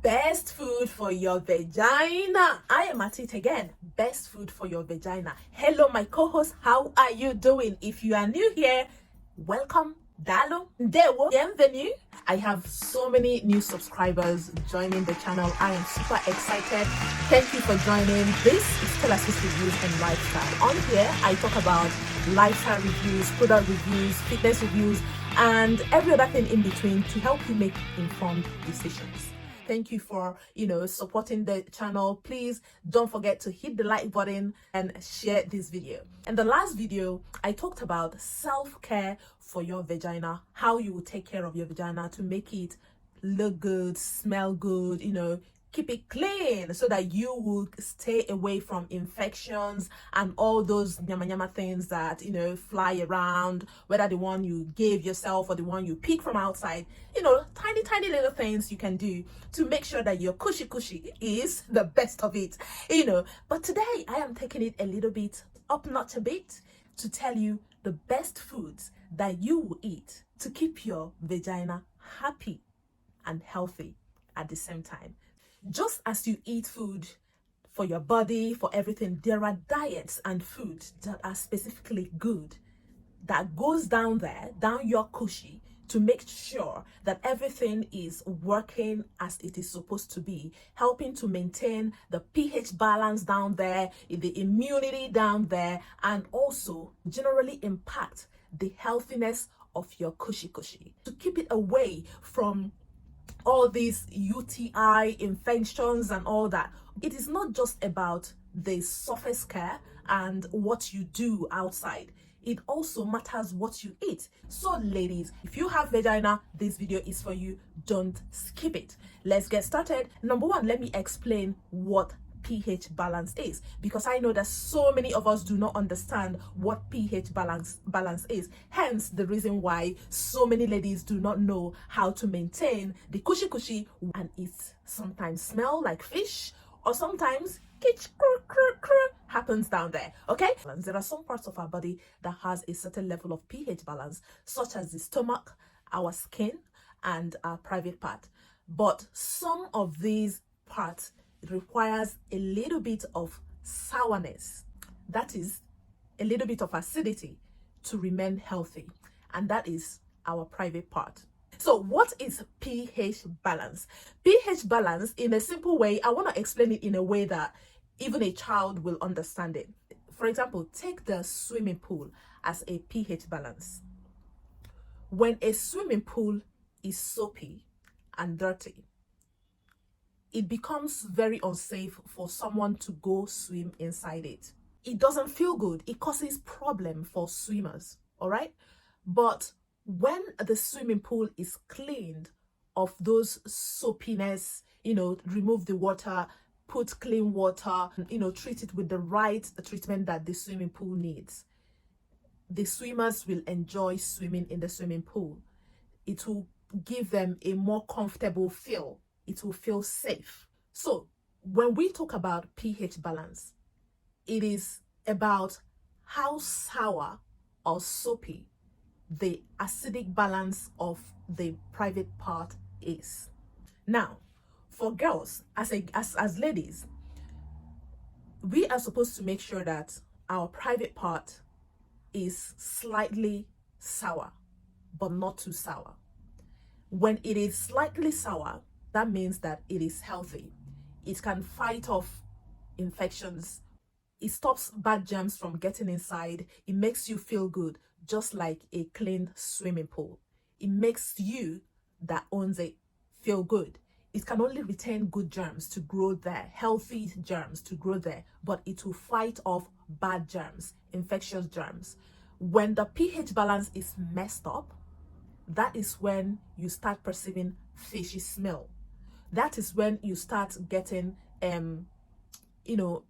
Best food for your vagina. I am at it again. Best food for your vagina. Hello, my co-host. How are you doing? If you are new here, welcome. Dalo, Dewo, bienvenue. I have so many new subscribers joining the channel. I am super excited. Thank you for joining. This is Scholastic Reviews and Lifestyle. On here, I talk about lifestyle reviews, product reviews, fitness reviews, and every other thing in between to help you make informed decisions. Thank you for supporting the channel. Please don't forget to hit the like button and share this video. In the last video, I talked about self-care for your vagina, how you will take care of your vagina to make it look good, smell good, keep it clean so that you will stay away from infections and all those yama things that fly around, whether the one you gave yourself or the one you pick from outside. Tiny little things you can do to make sure that your cushy is the best of it. But today I am taking it a little bit up notch a bit to tell you the best foods that you will eat to keep your vagina happy and healthy at the same time. Just as you eat food for your body, for everything, there are diets and foods that are specifically good, that goes down your cushy, to make sure that everything is working as it is supposed to be, helping to maintain the pH balance down there, the immunity down there, and also generally impact the healthiness of your cushy, to keep it away from all these UTI infections and all that. It is not just about the surface care and what you do outside. It also matters what you eat. So ladies, if you have vagina, this video is for you. Don't skip it. Let's get started. Number one, let me explain what pH balance is, because I know that so many of us do not understand what pH balance is. Hence the reason why so many ladies do not know how to maintain the cushy and it sometimes smell like fish, or sometimes happens down there. Okay, there are some parts of our body that has a certain level of pH balance, such as the stomach, our skin, and our private part. But some of these parts requires a little bit of sourness, that is a little bit of acidity, to remain healthy, and that is our private part. So what is pH balance? pH balance, in a simple way, I want to explain it in a way that even a child will understand it. For example, take the swimming pool as a pH balance. When a swimming pool is soapy and dirty, it becomes very unsafe for someone to go swim inside it. It doesn't feel good. It causes problem for swimmers, all right? But when the swimming pool is cleaned of those soapiness, remove the water, put clean water, treat it with the right treatment that the swimming pool needs, the swimmers will enjoy swimming in the swimming pool. It will give them a more comfortable feel. It will feel safe. So when we talk about pH balance, it is about how sour or soapy the acidic balance of the private part is. Now, for girls, as ladies, we are supposed to make sure that our private part is slightly sour, but not too sour. When it is slightly sour, that means that it is healthy. It can fight off infections. It stops bad germs from getting inside. It makes you feel good, just like a clean swimming pool. It makes you that owns it feel good. It can only retain good germs to grow there, healthy germs to grow there, but it will fight off bad germs, infectious germs. When the pH balance is messed up, that is when you start perceiving fishy smell. That is when you start getting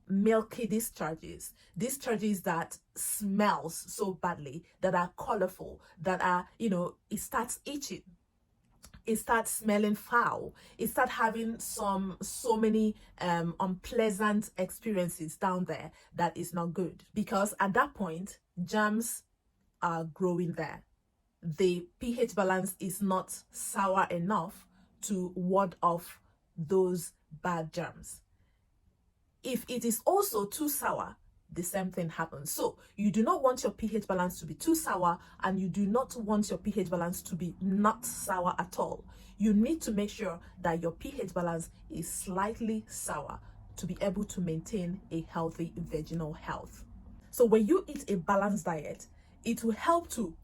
milky discharges that smells so badly, that are colorful, that are it starts itching, it starts smelling foul, it starts having so many unpleasant experiences down there. That is not good, because at that point germs are growing there. The pH balance is not sour enough to ward off those bad germs. If it is also too sour, the same thing happens. So you do not want your pH balance to be too sour, and you do not want your pH balance to be not sour at all. You need to make sure that your pH balance is slightly sour to be able to maintain a healthy vaginal health. So when you eat a balanced diet, it will help to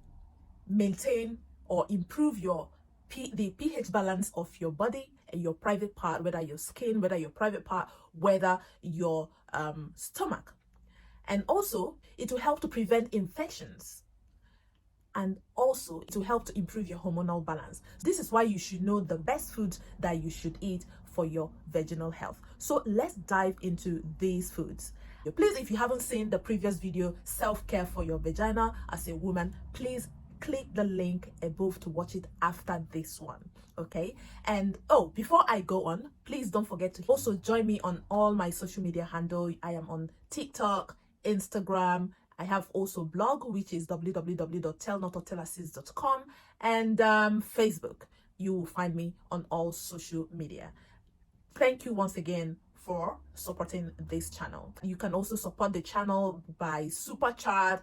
maintain or improve the pH balance of your body and your private part, whether your skin, whether your private part, whether your stomach. And also, it will help to prevent infections. And also, it will help to improve your hormonal balance. This is why you should know the best foods that you should eat for your vaginal health. So let's dive into these foods. Please, if you haven't seen the previous video, self-care for your vagina as a woman, please click the link above to watch it after this one. Okay, and before I go on, please don't forget to also join me on all my social media handle. I am on TikTok, Instagram. I have also blog, which is www.tellnotortellassist.com, and Facebook. You will find me on all social media. Thank you once again for supporting this channel. You can also support the channel by super chat,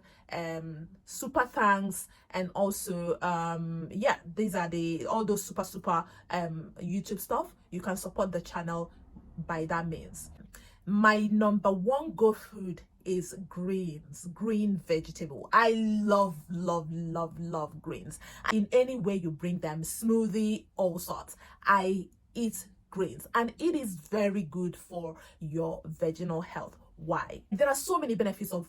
super thanks, and also these are all those super YouTube stuff. You can support the channel by that means. My number one go food is green vegetable. I love greens. In any way you bring them, smoothie, all sorts, I eat greens, and it is very good for your vaginal health. Why? There are so many benefits of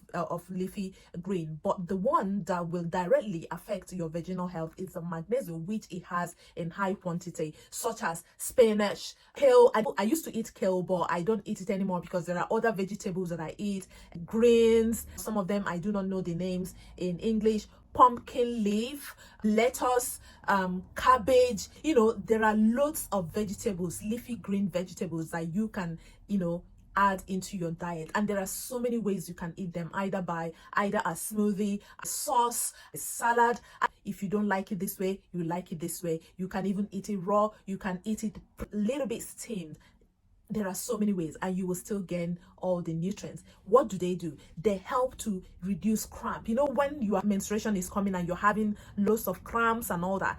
leafy green, but the one that will directly affect your vaginal health is the magnesium, which it has in high quantity, such as spinach, kale. I used to eat kale, but I don't eat it anymore because there are other vegetables that I eat. Greens, some of them I do not know the names in English. Pumpkin leaf, lettuce, cabbage. There are loads of vegetables, leafy green vegetables that you can add into your diet, and there are so many ways you can eat them, either a smoothie, a sauce, a salad. If you don't like it this way, you like it this way. You can even eat it raw, you can eat it a little bit steamed. There are so many ways, and you will still gain all the nutrients. What do? They help to reduce cramp. When your menstruation is coming and you're having lots of cramps and all that,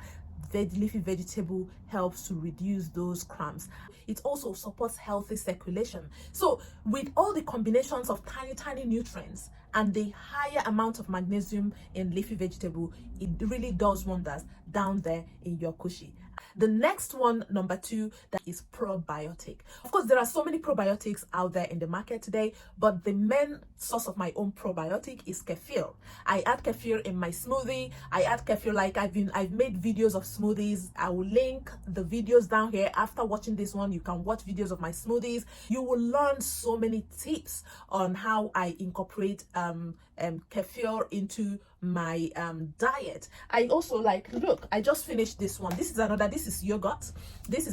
leafy vegetable helps to reduce those cramps. It also supports healthy circulation. So with all the combinations of tiny nutrients and the higher amount of magnesium in leafy vegetable, it really does wonders down there in your cushy. The next one, number 2, that is probiotic. Of course, there are so many probiotics out there in the market today, but the main source of my own probiotic is kefir. I add kefir in my smoothie. I add kefir, like I've made videos of smoothies. I will link the videos down here. After watching this one, you can watch videos of my smoothies. You will learn so many tips on how I incorporate kefir into my diet. I also look, I just finished this one. This is yogurt.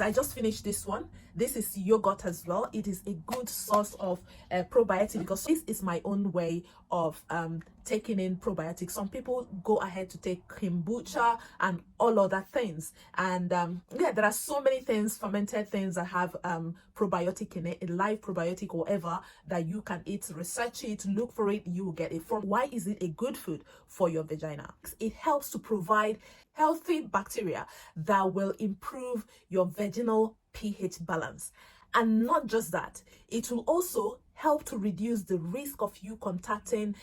I just finished this one. This is yogurt as well. It is a good source of probiotic, because this is my own way of taking in probiotics. Some people go ahead to take kombucha and all other things, and there are so many things, fermented things that have probiotic in it, a live probiotic or whatever, that you can eat. Research it, look for it, you will get it. From why is it a good food for your vagina? It helps to provide healthy bacteria that will improve your vaginal pH balance. And not just that, it will also help to reduce the risk of you contacting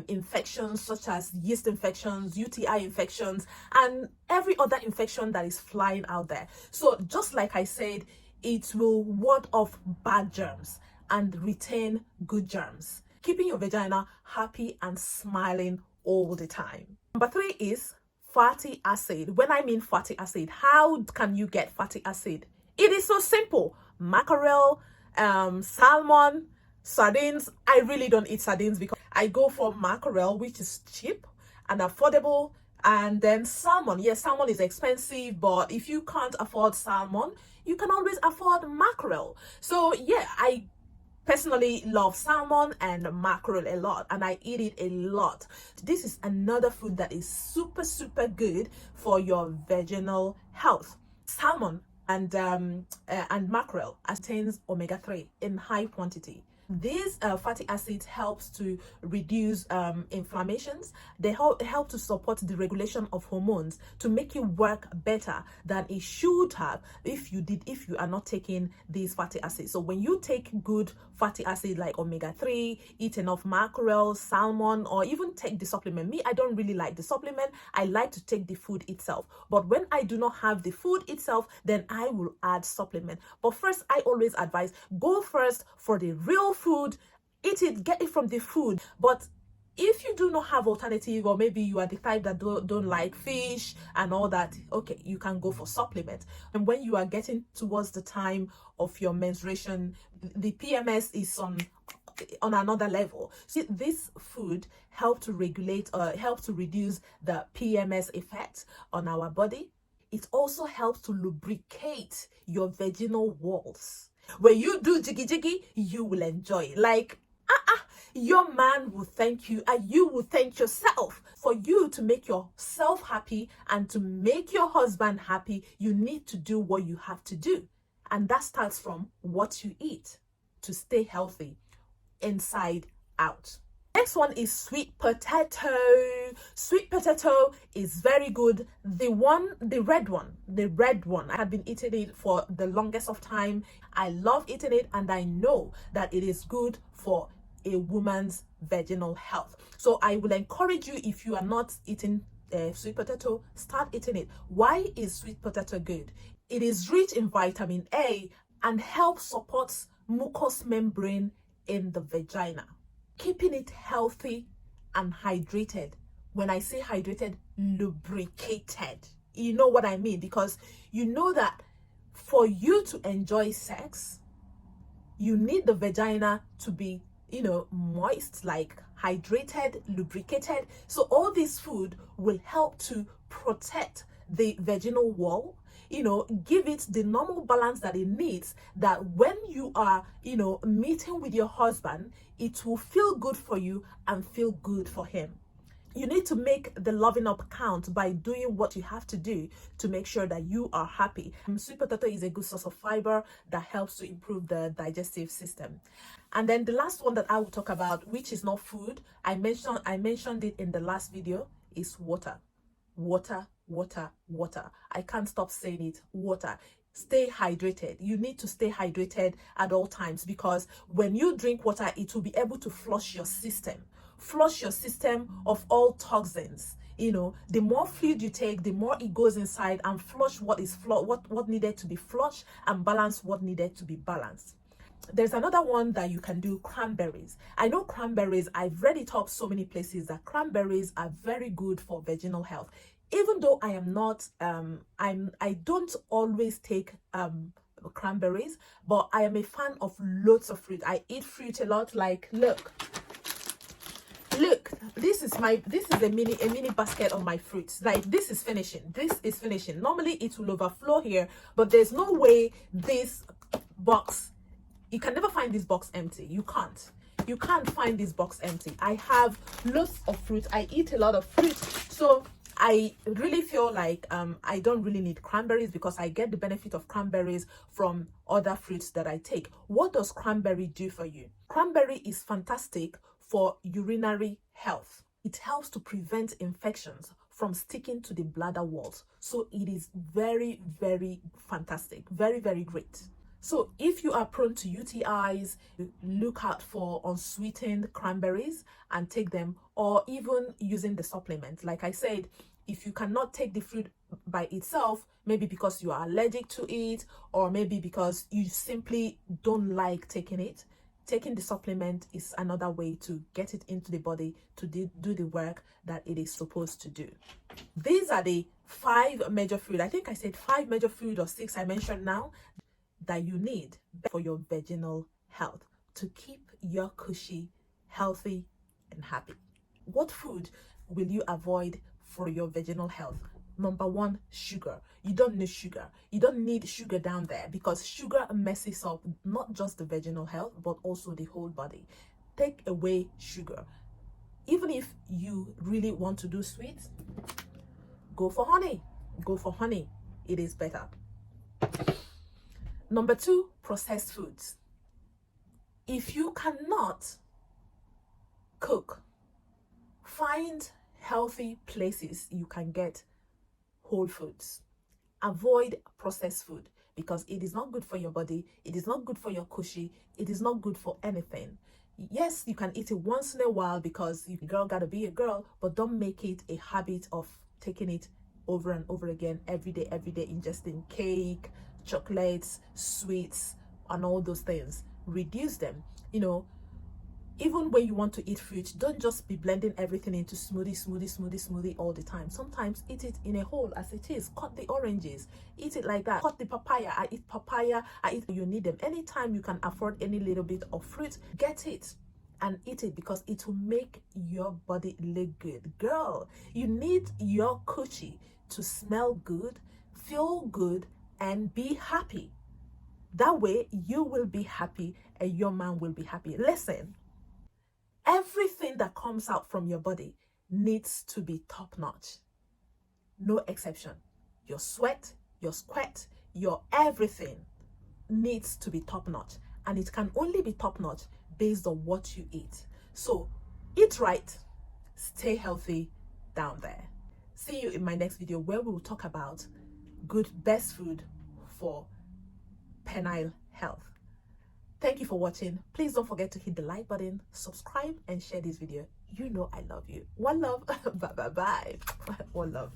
infections such as yeast infections, UTI infections, and every other infection that is flying out there. So just like I said, it will ward off bad germs and retain good germs, keeping your vagina happy and smiling all the time. Number 3 is fatty acid. When I mean fatty acid, how can you get fatty acid? It is so simple. Mackerel, salmon, sardines. I really don't eat sardines because I go for mackerel, which is cheap and affordable, and then salmon. Yes, salmon is expensive, but if you can't afford salmon, you can always afford mackerel. So yeah, I personally love salmon and mackerel a lot, and I eat it a lot. This is another food that is super good for your vaginal health. Salmon and mackerel contains omega-3 in high quantity. These fatty acids helps to reduce inflammations. They help to support the regulation of hormones to make you work better than it should have if you are not taking these fatty acids. So when you take good fatty acid like omega-3, eat enough mackerel, salmon, or even take the supplement. Me, I don't really like the supplement. I like to take the food itself. But when I do not have the food itself, then I will add supplement. But first, I always advise, go first for the real food, eat it, get it from the food. But if you do not have alternative, or maybe you are the type that don't like fish and all that, okay, you can go for supplement. And when you are getting towards the time of your menstruation, the PMS is on another level. So this food help to regulate help to reduce the PMS effect on our body. It also helps to lubricate your vaginal walls. When you do jiggy jiggy, you will enjoy it. Like your man will thank you and you will thank yourself. For you to make yourself happy and to make your husband happy, you need to do what you have to do. And that starts from what you eat to stay healthy inside out. Next one is sweet potato. Sweet potato is very good. The red one. I have been eating it for the longest of time. I love eating it, and I know that it is good for a woman's vaginal health. So I will encourage you, if you are not eating sweet potato, start eating it. Why is sweet potato good? It is rich in vitamin A and helps support mucous membrane in the vagina, keeping it healthy and hydrated. When I say hydrated, lubricated. You know what I mean? Because you know that for you to enjoy sex, you need the vagina to be, moist, like hydrated, lubricated. So all this food will help to protect the vaginal wall, give it the normal balance that it needs, that when you are, meeting with your husband, it will feel good for you and feel good for him. You need to make the loving up count by doing what you have to do to make sure that you are happy. Sweet potato is a good source of fiber that helps to improve the digestive system. And then the last one that I will talk about, which is not food, I mentioned it in the last video, is water. Water. I can't stop saying it. Water. Stay hydrated. You need to stay hydrated at all times, because when you drink water, it will be able to flush your system of all toxins. The more fluid you take, the more it goes inside and flush what needed to be flushed and balance what needed to be balanced. There's another one that you can do, cranberries. I know cranberries, I've read it up so many places that cranberries are very good for vaginal health. Even though I am not, I don't always take cranberries, but I am a fan of loads of fruit. I eat fruit a lot. Like, look, this is a mini basket of my fruits. Like, this is finishing. Normally it will overflow here, but there's no way this box, you can never find this box empty. You can't find this box empty. I have lots of fruit. I eat a lot of fruit, so I really feel like I don't really need cranberries, because I get the benefit of cranberries from other fruits that I take. What does cranberry do for you? Cranberry is fantastic for urinary health. It helps to prevent infections from sticking to the bladder walls. So it is very, very fantastic. Very, very great. So if you are prone to UTIs, look out for unsweetened cranberries and take them, or even using the supplement. Like I said, if you cannot take the fruit by itself, maybe because you are allergic to it, or maybe because you simply don't like taking it, taking the supplement is another way to get it into the body to do the work that it is supposed to do. These are the 5 major food. I think I said 5 major food, or 6 I mentioned now, that you need for your vaginal health to keep your cushy healthy and happy. What food will you avoid for your vaginal health? Number 1, sugar. You don't need sugar. You don't need sugar down there, because sugar messes up not just the vaginal health, but also the whole body. Take away sugar. Even if you really want to do sweets, go for honey. It is better. Number two, processed foods. If you cannot cook, find healthy places you can get whole foods. Avoid processed food because it is not good for your body. It is not good for your cushy. It is not good for anything. Yes, you can eat it once in a while because you girl gotta be a girl, but don't make it a habit of taking it over and over again every day, ingesting cake, chocolates, sweets, and all those things. Reduce them. Even when you want to eat fruit, don't just be blending everything into smoothie all the time. Sometimes eat it in a whole as it is. Cut the oranges, eat it like that. Cut the papaya. I eat papaya. You need them. Anytime you can afford any little bit of fruit, get it and eat it because it will make your body look good. Girl, you need your coochie to smell good, feel good, and be happy. That way you will be happy and your man will be happy. Listen, everything that comes out from your body needs to be top notch. No exception. Your sweat, your sweat, your everything needs to be top notch. And it can only be top notch based on what you eat. So eat right, stay healthy down there. See you in my next video where we will talk about best food for penile health. Thank you for watching. Please don't forget to hit the like button, subscribe, and share this video. You know I love you. One love. Bye. One love.